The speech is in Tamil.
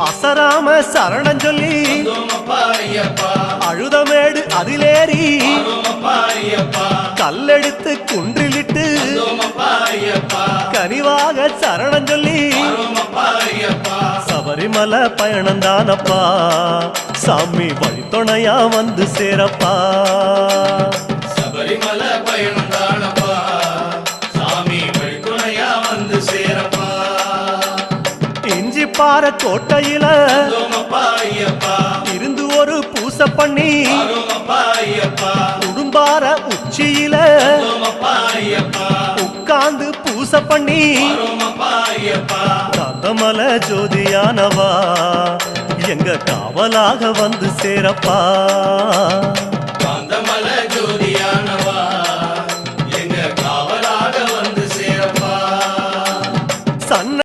அசராம சரணம் சொல்லி அழுதமேடு அதிலேறி கல்லெடுத்து குன்றிலிட்டு கனிவாக சரணம் சொல்லி சபரிமலை பயணம் தானப்பா சாமி வழித்துணையா வந்து சேரப்பா. சபரிமலை பயணம் தானப்பா சாமி வழித்துணையா வந்து சேரப்பா. இஞ்சி பாற கோட்டையில இருந்து ஒரு பூச பண்ணி உடும்பார உச்சியில உட்கார்ந்து பூச பண்ணி கந்தமல ஜோதியானவா எங்க காவலாக வந்து சேரப்பா.